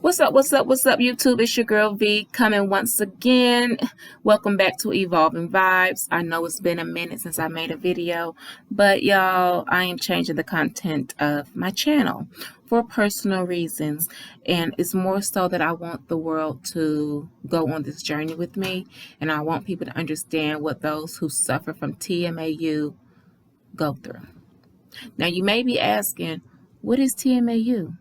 What's up? What's up? What's up, YouTube? It's your girl V coming once again. Welcome back to Evolving Vibes. I know it's been a minute since I made a video, but y'all, I am changing the content of my channel for personal reasons. And it's more so that I want the world to go on this journey with me. And I want people to understand what those who suffer from TMAU go through. Now, you may be asking, what is TMAU?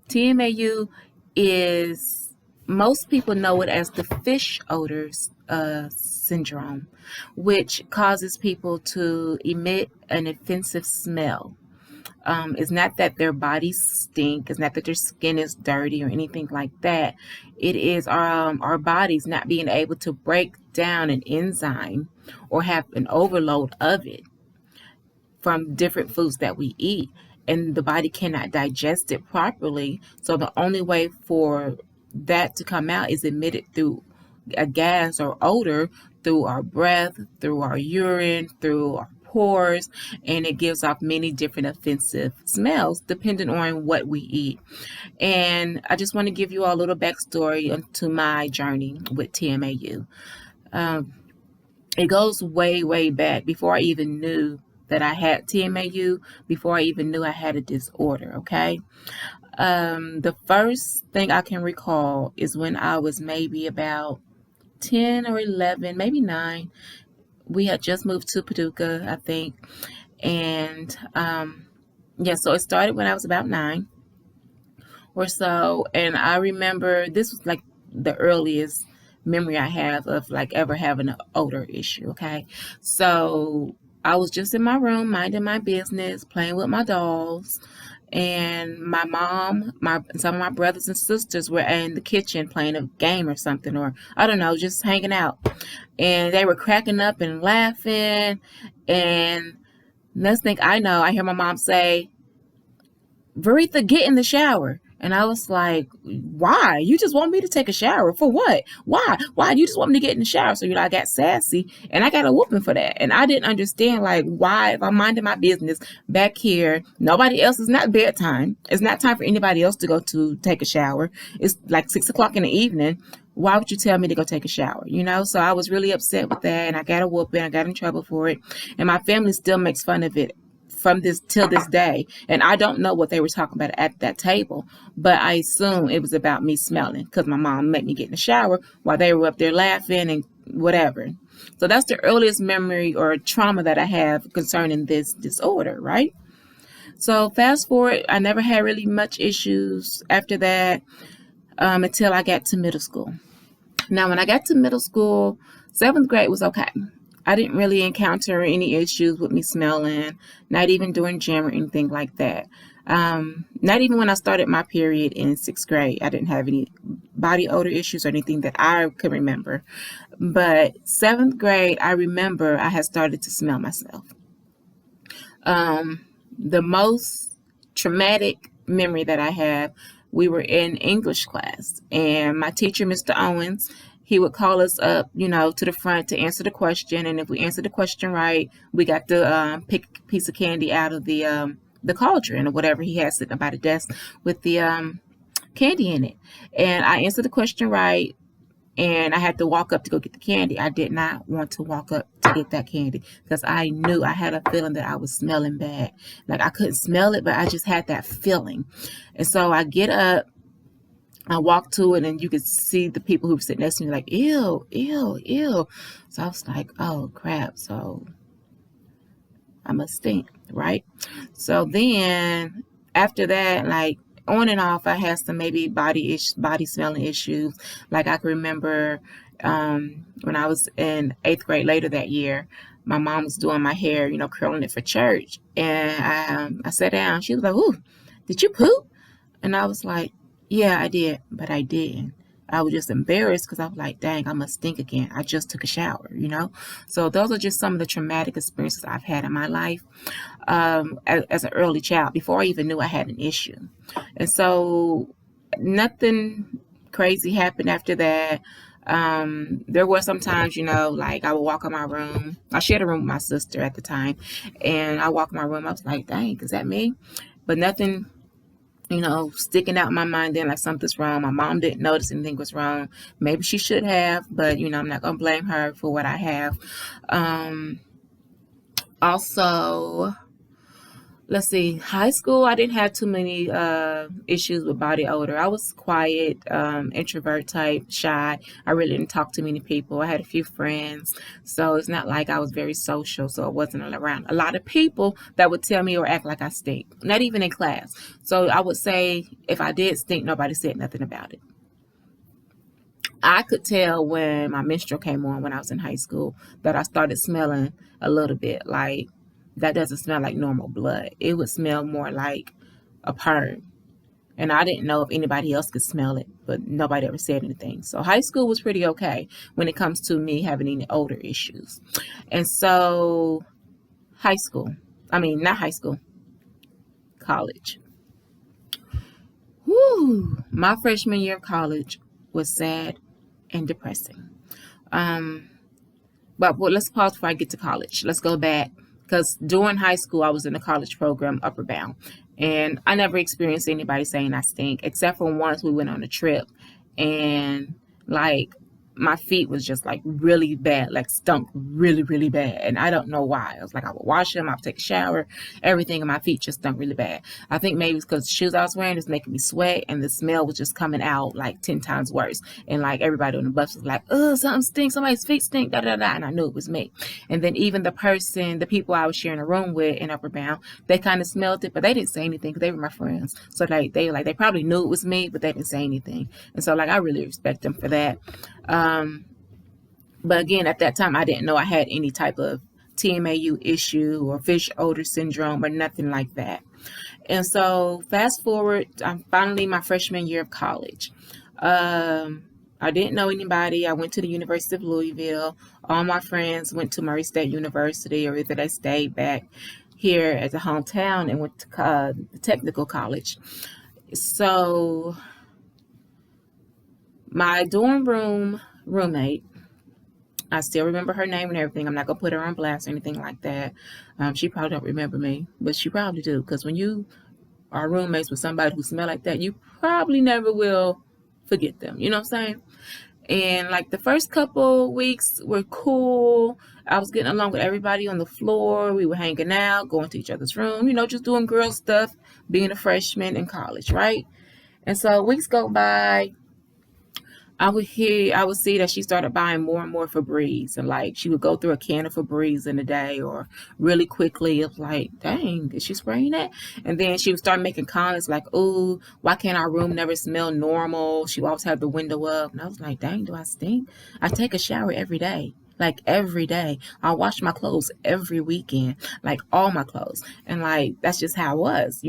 TMAU is, most people know it as the fish odors syndrome, which causes people to emit an offensive smell. It's not that their bodies stink. It's not that their skin is dirty or anything like that. It is our bodies not being able to break down an enzyme or have an overload of it from different foods that we eat, and the body cannot digest it properly. So the only way for that to come out is emitted through a gas or odor, through our breath, through our urine, through our pores, and it gives off many different offensive smells depending on what we eat. And I just want to give you all a little backstory into my journey with TMAU. It goes way back before I even knew that I had TMAU, before I even knew I had a disorder, okay? The first thing I can recall is when I was maybe about 10 or 11, maybe 9. We had just moved to Paducah, I think. And yeah, so it started when I was about 9 or so. And I remember this was like the earliest memory I have of like ever having an odor issue, okay? So I was just in my room minding my business, playing with my dolls, and my mom, some of my brothers and sisters were in the kitchen playing a game or something, or I don't know, just hanging out. And they were cracking up and laughing, and next thing I know, I hear my mom say, "Veritha, get in the shower." And I was like, why? You just want me to take a shower? For what? Why? Why do you just want me to get in the shower? So, I got sassy and I got a whooping for that. And I didn't understand, like, why, if I'm minding my business back here, nobody else, is not bedtime. It's not time for anybody else to go to take a shower. It's like 6 o'clock in the evening. Why would you tell me to go take a shower? So I was really upset with that, and I got a whooping. I got in trouble for it. And my family still makes fun of it from this till this day. And I don't know what they were talking about at that table, but I assume it was about me smelling, because my mom made me get in the shower while they were up there laughing and whatever. So that's the earliest memory or trauma that I have concerning this disorder, right? So fast forward, I never had really much issues after that, until I got to middle school. Now, when I got to middle school, 7th grade was okay. I didn't really encounter any issues with me smelling, not even during gym or anything like that. Not even when I started my period in 6th grade, I didn't have any body odor issues or anything that I could remember. But 7th grade, I remember I had started to smell myself. The most traumatic memory that I have, we were in English class, and my teacher, Mr. Owens, he would call us up, to the front to answer the question. And if we answered the question right, we got to pick a piece of candy out of the cauldron or whatever he had sitting by the desk with the candy in it. And I answered the question right, and I had to walk up to go get the candy. I did not want to walk up to get that candy because I knew, I had a feeling that I was smelling bad. Like, I couldn't smell it, but I just had that feeling. And so I get up, I walked to it, and you could see the people who were sitting next to me like, ew, ew, ew. So I was like, oh, crap. So I must stink, right? So then after that, like, on and off, I had some maybe body smelling issues. Like, I can remember when I was in 8th grade later that year, my mom was doing my hair, curling it for church. And I sat down. She was like, ooh, did you poop? And I was like, yeah, I did, but I didn't. I was just embarrassed because I was like, dang, I must stink again. I just took a shower, So those are just some of the traumatic experiences I've had in my life as an early child, before I even knew I had an issue. And so nothing crazy happened after that. There were some times, like, I would walk in my room. I shared a room with my sister at the time, and I walk in my room. I was like, dang, is that me? But nothing sticking out in my mind then like something's wrong. My mom didn't notice anything was wrong. Maybe she should have, but I'm not gonna blame her for what I have. Also, let's see, high school, I didn't have too many issues with body odor. I was quiet, introvert type, shy. I really didn't talk to many people. I had a few friends, so it's not like I was very social, so I wasn't around a lot of people that would tell me or act like I stink, not even in class. So I would say if I did stink, nobody said nothing about it. I could tell when my menstrual came on when I was in high school that I started smelling a little bit like that doesn't smell like normal blood. It would smell more like a perm. And I didn't know if anybody else could smell it, but nobody ever said anything. So high school was pretty okay when it comes to me having any odor issues. And so not high school, college. Whew, my freshman year of college was sad and depressing. But let's pause before I get to college. Let's go back. Because during high school, I was in the college program, Upper Bound. And I never experienced anybody saying I stink, except for once we went on a trip. And like my feet was just like really bad, like stunk really, really bad. And I don't know why. I was like, I would wash them, I would take a shower, everything, and my feet just stunk really bad. I think maybe it's because the shoes I was wearing was making me sweat, and the smell was just coming out like 10 times worse. And like everybody on the bus was like, oh, something stinks, somebody's feet stink, da da da. And I knew it was me. And then even the people I was sharing a room with in Upper Bound, they kind of smelled it, but they didn't say anything because they were my friends. So they probably knew it was me, but they didn't say anything. And so like I really respect them for that. But again, at that time, I didn't know I had any type of TMAU issue or fish odor syndrome or nothing like that. And so fast forward, I'm finally my freshman year of college. I didn't know anybody. I went to the University of Louisville. All my friends went to Murray State University, or either they stayed back here at the hometown and went to the technical college. So my dorm room roommate, I still remember her name and everything. I'm not going to put her on blast or anything like that. She probably don't remember me, but she probably do, because when you are roommates with somebody who smell like that, you probably never will forget them. You know what I'm saying? And like the first couple weeks were cool. I was getting along with everybody on the floor. We were hanging out, going to each other's room, just doing girl stuff, being a freshman in college, right? And so weeks go by. I would see that she started buying more and more Febreze, and like she would go through a can of Febreze in a day, or really quickly. It was like, dang, is she spraying that? And then she would start making comments like, "Ooh, why can't our room never smell normal? She would always have the window up." And I was like, dang, do I stink? I take a shower every day. Like every day. I wash my clothes every weekend, like all my clothes. And like that's just how it was.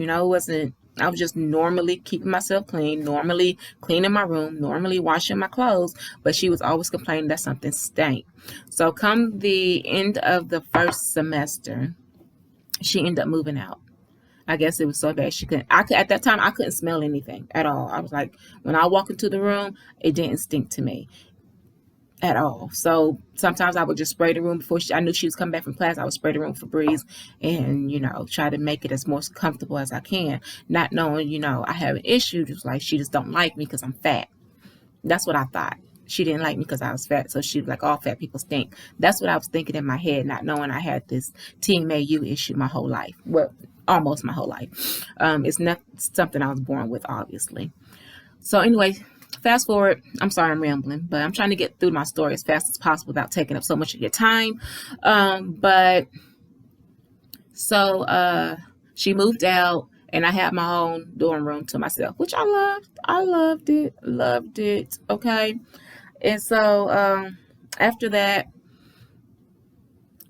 I was just normally keeping myself clean, normally cleaning my room, normally washing my clothes, but she was always complaining that something stank. So come the end of the first semester, she ended up moving out. I guess it was so bad at that time I couldn't smell anything at all. I was like, when I walk into the room, it didn't stink to me at all. So sometimes I would just spray the room before I knew she was coming back from class. I would spray the room for Febreze and, try to make it as most comfortable as I can, not knowing, I have an issue. Just like she just don't like me because I'm fat. That's what I thought. She didn't like me because I was fat. So she was like, all fat people stink. That's what I was thinking in my head, not knowing I had this TMAU issue my whole life. Well, almost my whole life. It's not something I was born with, obviously. So anyway, fast forward. I'm sorry I'm rambling, but I'm trying to get through my story as fast as possible without taking up so much of your time. She moved out, and I had my own dorm room to myself, which I loved. I loved it. Okay. And so after that,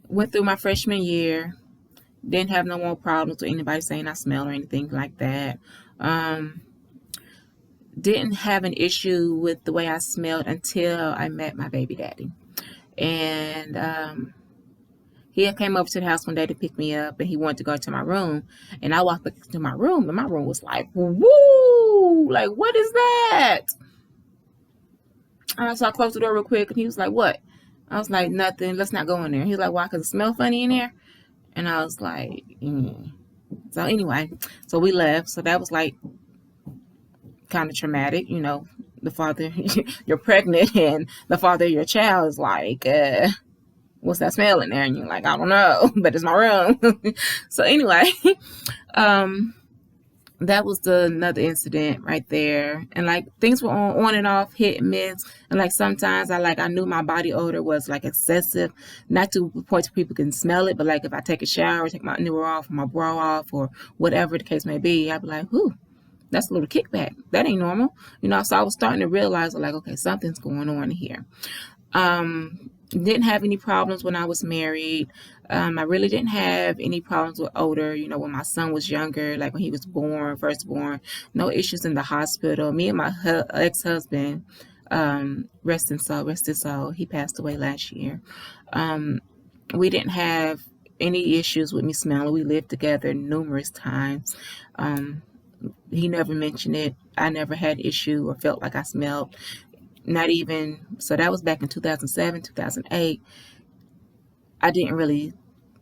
went through my freshman year, didn't have no more problems with anybody saying I smell or anything like that. Didn't have an issue with the way I smelled until I met my baby daddy. And he came over to the house one day to pick me up, and he wanted to go to my room. And I walked back to my room, and my room was like, woo! Like, what is that? And so I closed the door real quick, and he was like, what? I was like, nothing. Let's not go in there. He was like, why? Because it smells funny in there? And I was like, So anyway, so we left. So that was like kind of traumatic. The father, you're pregnant, and the father of your child is like, what's that smell in there? And you're like, I don't know, but it's my room. So anyway, um, that was another incident right there. And like things were on and off, hit and miss. And like sometimes I knew my body odor was like excessive, not to the point where people can smell it, but like if I take a shower, take my underwear off, or my bra off, or whatever the case may be, I'd be like, whew, that's a little kickback. That ain't normal. So I was starting to realize like, okay, something's going on here. Didn't have any problems when I was married. I really didn't have any problems with odor. When my son was younger, like when he was first born, no issues in the hospital. Me and my ex-husband, rest his soul, he passed away last year. We didn't have any issues with me smelling. We lived together numerous times. He never mentioned it. I never had issue or felt like I smelled. Not even, so that was back in 2007, 2008. I didn't really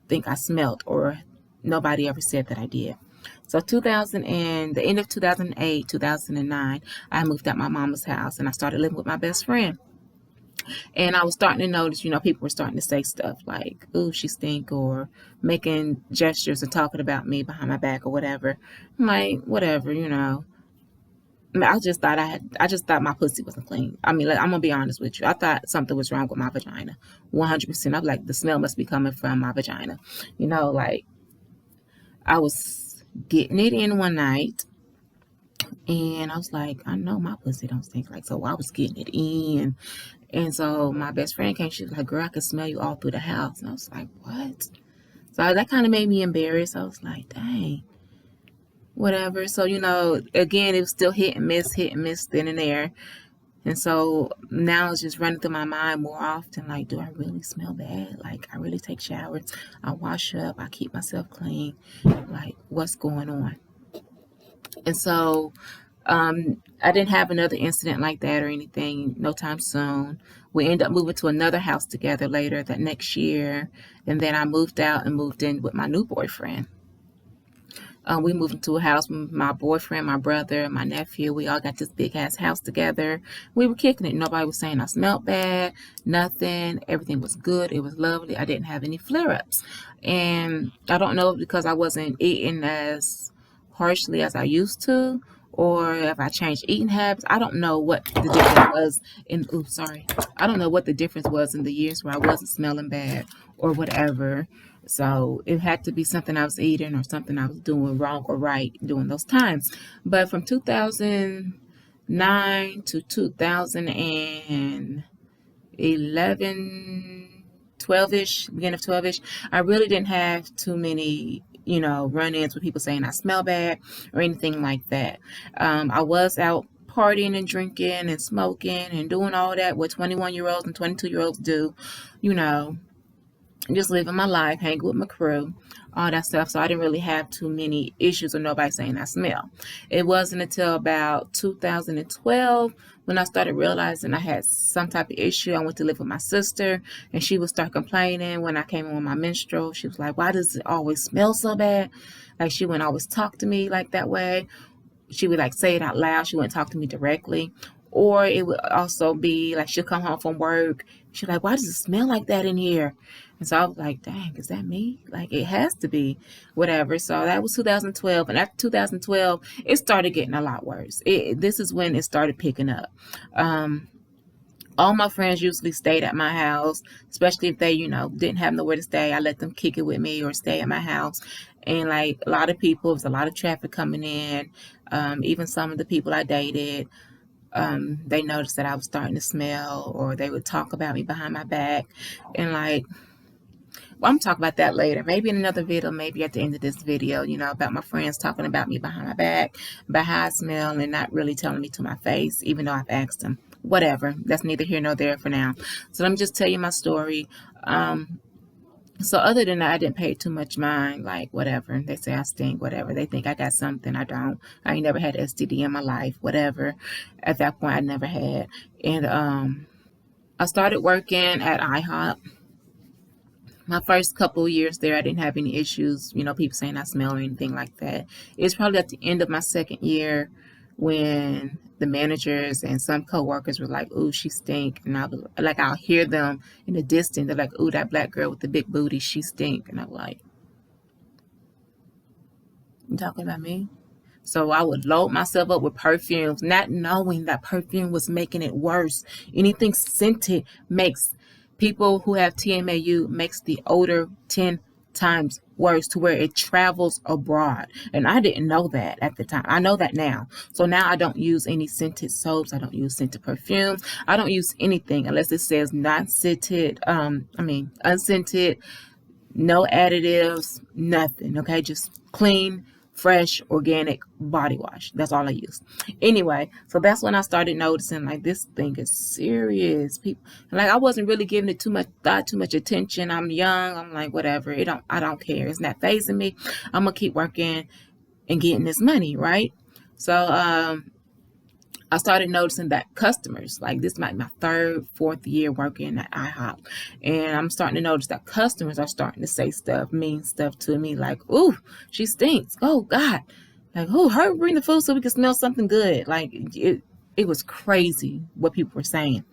think I smelled, or nobody ever said that I did. So the end of 2008, 2009, I moved out my mama's house and I started living with my best friend. And I was starting to notice, people were starting to say stuff like, ooh, she stink, or making gestures and talking about me behind my back or whatever. I'm like, whatever. I just thought my pussy wasn't clean. I mean, like, I'm gonna be honest with you. I thought something was wrong with my vagina. 100%. I'm like, the smell must be coming from my vagina. Like I was getting it in one night, and I was like, I know my pussy don't stink. Like, so I was getting it in, and so my best friend came. She was like, "Girl, I can smell you all through the house." And I was like, "What?" So that kind of made me embarrassed. I was like, "Dang." Whatever. So, again, it was still hit and miss then and there. And so now it's just running through my mind more often. Like, do I really smell bad? Like, I really take showers. I wash up. I keep myself clean. Like, what's going on? And so I didn't have another incident like that or anything no time soon. We ended up moving to another house together later that next year. And then I moved out and moved in with my new boyfriend. We moved into a house with my boyfriend, my brother, my nephew. We all got this big ass house together. We were kicking it. Nobody was saying I smelled bad, nothing. Everything was good. It was lovely. I didn't have any flare-ups. And I don't know if because I wasn't eating as harshly as I used to, or if I changed eating habits. I don't know what the difference was I don't know what the difference was in the years where I wasn't smelling bad or whatever. So it had to be something I was eating or something I was doing wrong or right during those times. But from 2009 to 2011, 12-ish, beginning of 12-ish, I really didn't have too many, run-ins with people saying I smell bad or anything like that. I was out partying and drinking and smoking and doing all that what 21-year-olds and 22-year-olds do, just living my life, hanging with my crew, all that stuff. So I didn't really have too many issues with nobody saying I smell. It wasn't until about 2012 when I started realizing I had some type of issue. I went to live with my sister, and she would start complaining when I came in with my menstrual. She was like, why does it always smell so bad? Like, she wouldn't always talk to me like that way. She would like say it out loud. She wouldn't talk to me directly. Or it would also be like she'll come home from work. She's like, why does it smell like that in here? And so I was like, dang, is that me? Like, it has to be, whatever. So that was 2012. And after 2012, it started getting a lot worse. This is when it started picking up. All my friends usually stayed at my house, especially if they, didn't have nowhere to stay. I let them kick it with me or stay at my house. And like a lot of people, there was a lot of traffic coming in. Even some of the people I dated, they noticed that I was starting to smell, or they would talk about me behind my back. And like, well, I'm talking about that later, maybe in another video, maybe at the end of this video, about my friends talking about me behind my back, about how I smell, and not really telling me to my face, even though I've asked them. Whatever, that's neither here nor there for now. So let me just tell you my story. So other than that, I didn't pay too much mind, like whatever. They say I stink, whatever. They think I got something, I don't. I ain't never had STD in my life, whatever. At that point, I never had. And I started working at Ihop. My first couple of years there, I didn't have any issues, people saying I smell or anything like that. It was probably at the end of my second year when the managers and some coworkers were like, "Ooh, she stink," and I was like, I'll hear them in the distance. They're like, "Ooh, that black girl with the big booty, she stink," and I'm like, "You talking about me?" So I would load myself up with perfumes, not knowing that perfume was making it worse. Anything scented makes people who have TMAU makes the odor 10 times worse to where it travels abroad. And I didn't know that at the time. I know that now. So now I don't use any scented soaps. I don't use scented perfumes. I don't use anything unless it says non-scented, unscented, no additives, nothing. Okay, just clean, fresh, organic body wash. That's all I use. Anyway, so that's when I started noticing like this thing is serious. People like I wasn't really giving it too much thought, too much attention. I'm young. I'm like whatever. I don't care. It's not phasing me. I'm gonna keep working and getting this money, right? So I started noticing that customers, like this might be my third, fourth year working at Ihop, and I'm starting to notice that customers are starting to say stuff, mean stuff to me, like, "Ooh, she stinks. Oh God, like, oh, hurry, bring the food so we can smell something good." Like it was crazy what people were saying,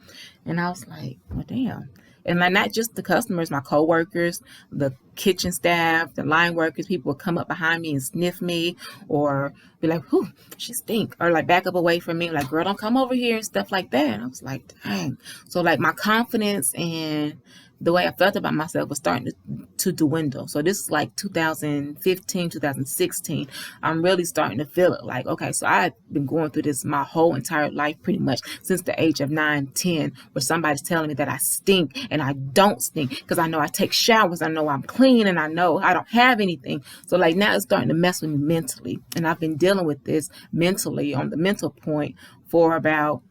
and I was like, "Well, damn." And like not just the customers, my coworkers, the kitchen staff, the line workers, people would come up behind me and sniff me, or be like, "Whew, she stink," or like back up away from me, like, "Girl, don't come over here," and stuff like that. And I was like, dang. So like my confidence and the way I felt about myself was starting to dwindle. So this is like 2015, 2016. I'm really starting to feel it. Like, okay, so I've been going through this my whole entire life, pretty much since the age of 9, 10, where somebody's telling me that I stink and I don't stink because I know I take showers, I know I'm clean, and I know I don't have anything. So like now it's starting to mess with me mentally. And I've been dealing with this mentally on the mental point for about,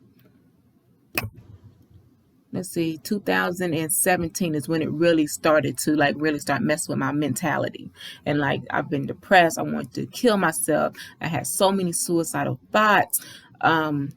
let's see, 2017 is when it really started to like really start messing with my mentality. And like I've been depressed. I wanted to kill myself. I had so many suicidal thoughts. I'm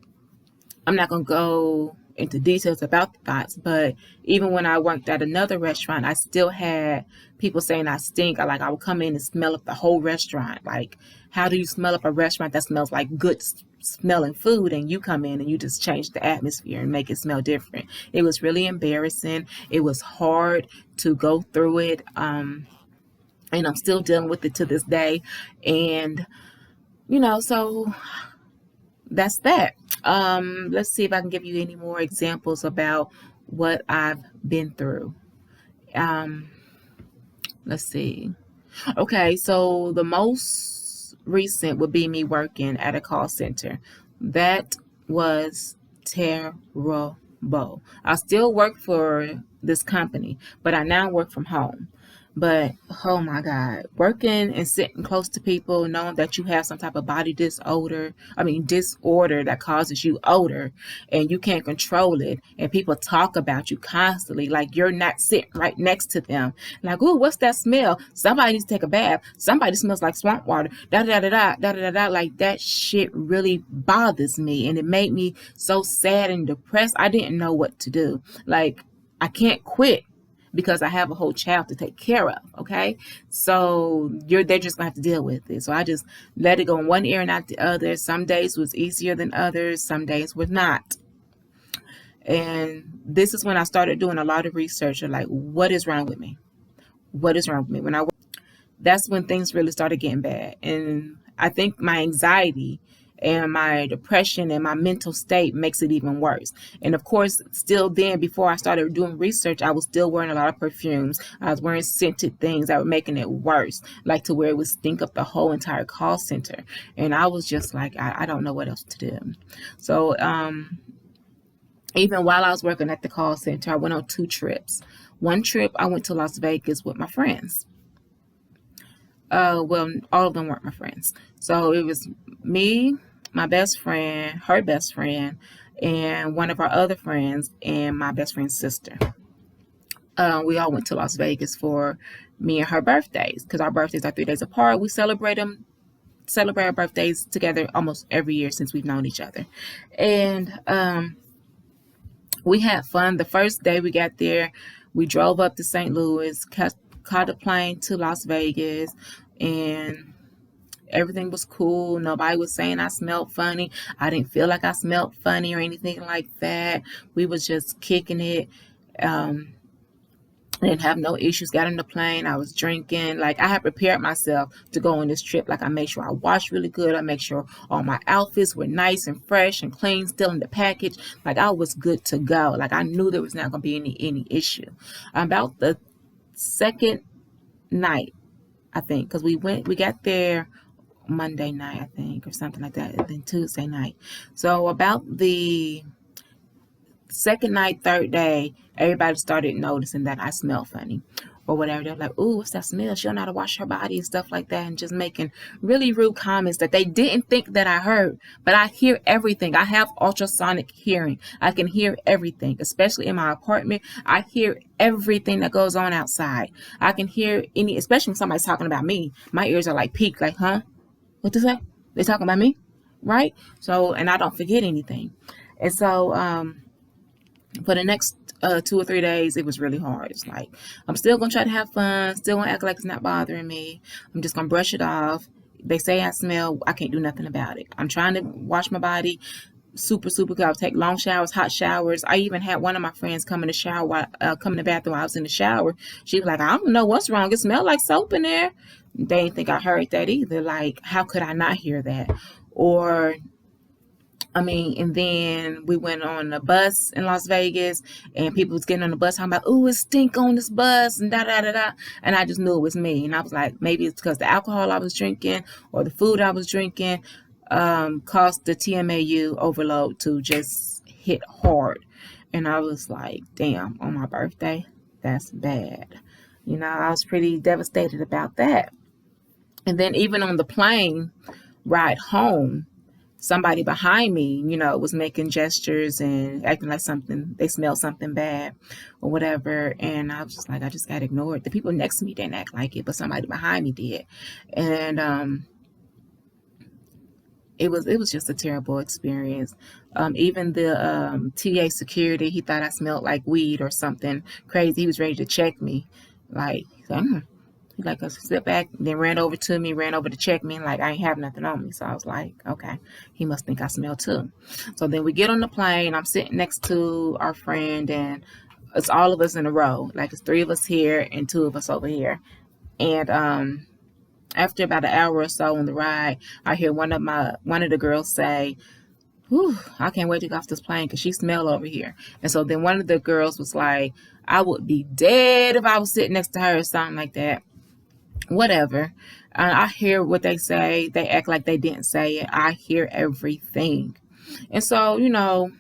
not going to go into details about the thoughts, but even when I worked at another restaurant, I still had people saying I stink. I would come in and smell up the whole restaurant. Like, how do you smell up a restaurant that smells like good smelling food, and you come in and you just change the atmosphere and make it smell different? It was really embarrassing. It was hard to go through it. And I'm still dealing with it to this day. And, so that's that. Let's see if I can give you any more examples about what I've been through. Let's see. Okay, so the most recent would be me working at a call center. That was terrible. I still work for this company, but I now work from home. But oh my God, working and sitting close to people, knowing that you have some type of body disorder that causes you odor and you can't control it, and people talk about you constantly like you're not sitting right next to them. Like, "Ooh, what's that smell? Somebody needs to take a bath. Somebody smells like swamp water." Da da da da da da da. Like that shit really bothers me, and it made me so sad and depressed. I didn't know what to do. Like, I can't quit because I have a whole child to take care of. Okay. So they're just gonna have to deal with it. So I just let it go in one ear and out the other. Some days was easier than others. Some days were not. And this is when I started doing a lot of research of like, what is wrong with me? What is wrong with me? That's when things really started getting bad. And I think my anxiety and my depression and my mental state makes it even worse. And of course, still then, before I started doing research, I was still wearing a lot of perfumes. I was wearing scented things that were making it worse, like to where it would stink up the whole entire call center. And I was just like, I don't know what else to do. So even while I was working at the call center, I went on 2 trips. One trip, I went to Las Vegas with my friends. Well, all of them weren't my friends. So it was me, my best friend, her best friend, and one of our other friends, and my best friend's sister. We all went to Las Vegas for me and her birthdays because our birthdays are 3 days apart. We celebrate our birthdays together almost every year since we've known each other. And we had fun. The first day we got there, we drove up to St. Louis, caught a plane to Las Vegas, and Everything was cool. Nobody was saying I smelled funny. I didn't feel like I smelled funny or anything like that. We was just kicking it. I didn't have no issues. Got on the plane. I was drinking. Like, I had prepared myself to go on this trip. Like, I made sure I washed really good. I made sure all my outfits were nice and fresh and clean, still in the package. Like, I was good to go. Like, I knew there was not going to be any issue. About the second night, I think, because we got there Monday night, I think, or something like that, and then Tuesday night. So about the second night, third day, everybody started noticing that I smell funny or whatever. They're like, "Ooh, what's that smell? She don't know how to wash her body," and stuff like that, and just making really rude comments that they didn't think that I heard. But I hear everything. I have ultrasonic hearing. I can hear everything, especially in my apartment. I hear everything that goes on outside. I can hear especially when somebody's talking about me. My ears are like peaked, like, huh? What to say? They talking about me, right? So, and I don't forget anything. And so, for the next 2 or 3 days, it was really hard. It's like, I'm still going to try to have fun, still going to act like it's not bothering me. I'm just going to brush it off. They say I smell, I can't do nothing about it. I'm trying to wash my body super good. I'll take long showers, hot showers. I even had one of my friends come in the shower, come in the bathroom while I was in the shower. She was like, "I don't know what's wrong. It smelled like soap in there." They didn't think I heard that either. Like, how could I not hear that? Or, and then we went on a bus in Las Vegas, and people was getting on the bus talking about, "Ooh, it stink on this bus," and da da da da. And I just knew it was me. And I was like, maybe it's because the alcohol I was drinking or the food I was drinking caused the TMAU overload to just hit hard. And I was like, damn, on my birthday, that's bad. I was pretty devastated about that. And then even on the plane ride home, somebody behind me, was making gestures and acting like they smelled something bad or whatever. And I was just like, I just got ignored. The people next to me didn't act like it, but somebody behind me did. And it was just a terrible experience. Even the TA security, he thought I smelled like weed or something crazy. He was ready to check me. Like, he like us sit back, then ran over to check me, and like I ain't have nothing on me. So I was like, okay, he must think I smell too. So then we get on the plane. I'm sitting next to our friend, and it's all of us in a row. Like, it's 3 of us here and 2 of us over here. And after about an hour or so on the ride, I hear one of the girls say, "Whew, I can't wait to get off this plane because she smell over here." And so then one of the girls was like, "I would be dead if I was sitting next to her," or something like that. Whatever. I hear what they say. They act like they didn't say it. I hear everything. And so,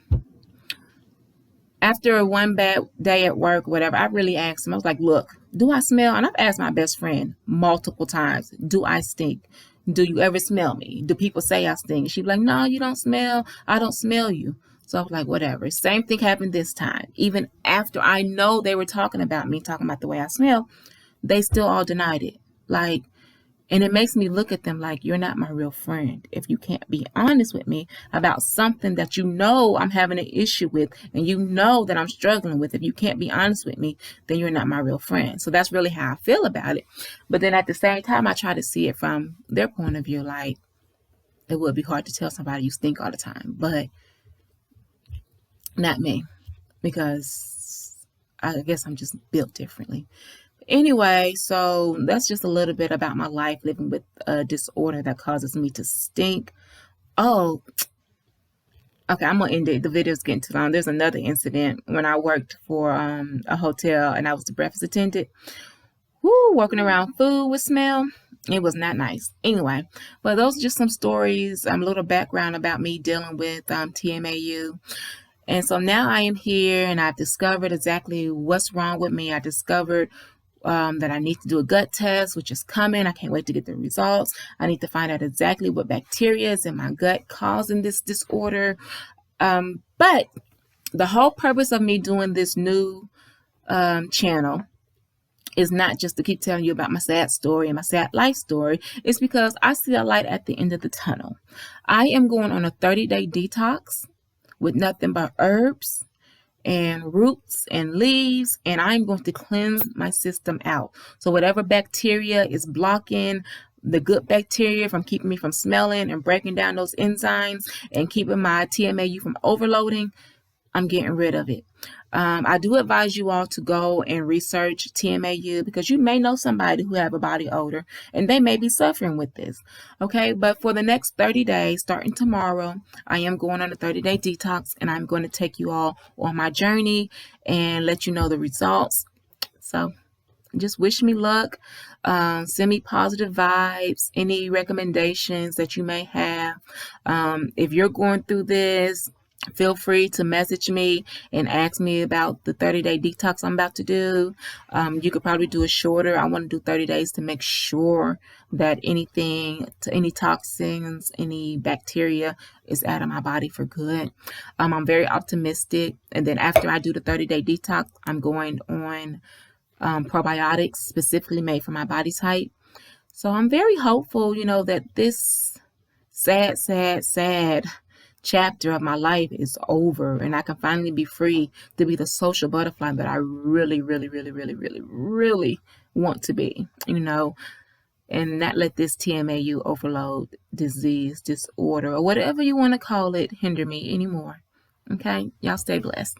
after one bad day at work, whatever, I really asked him. I was like, "Look, do I smell?" And I've asked my best friend multiple times, "Do I stink? Do you ever smell me? Do people say I stink?" She'd be like, "No, you don't smell. I don't smell you." So I was like, whatever. Same thing happened this time. Even after I know they were talking about me, talking about the way I smell, they still all denied it. Like, and it makes me look at them like, you're not my real friend. If you can't be honest with me about something that I'm having an issue with and that I'm struggling with, if you can't be honest with me, then you're not my real friend. So that's really how I feel about it. But then at the same time, I try to see it from their point of view. Like, it would be hard to tell somebody you stink all the time, but not me, because I guess I'm just built differently. Anyway, so that's just a little bit about my life living with a disorder that causes me to stink. Oh, okay, I'm gonna end it. The video's getting too long. There's another incident when I worked for a hotel and I was the breakfast attendant. Woo, working around food with smell. It was not nice. Anyway, but those are just some stories, a little background about me dealing with TMAU. And so now I am here and I've discovered exactly what's wrong with me. I discovered that I need to do a gut test, which is coming. I can't wait to get the results. I need to find out exactly what bacteria is in my gut causing this disorder. But the whole purpose of me doing this new channel is not just to keep telling you about my sad story and my sad life story. It's because I see a light at the end of the tunnel. I am going on a 30-day detox with nothing but herbs and roots and leaves, and I'm going to cleanse my system out. So whatever bacteria is blocking the good bacteria from keeping me from smelling and breaking down those enzymes and keeping my TMAU from overloading, I'm getting rid of it. I do advise you all to go and research TMAU because you may know somebody who have a body odor and they may be suffering with this. Okay, but for the next 30 days, starting tomorrow, I am going on a 30-day detox, and I'm going to take you all on my journey and let you know the results. So just wish me luck. Send me positive vibes, any recommendations that you may have. If you're going through this, feel free to message me and ask me about the 30-day detox I'm about to do. You could probably do it shorter. I want to do 30 days to make sure that any toxins, any bacteria is out of my body for good. I'm very optimistic. And then after I do the 30-day detox, I'm going on probiotics specifically made for my body type. So I'm very hopeful, that this sad chapter of my life is over and I can finally be free to be the social butterfly that I really, really, really, really, really, really want to be, and not let this TMAU overload, disease, disorder, or whatever you want to call it hinder me anymore. Okay? Y'all stay blessed.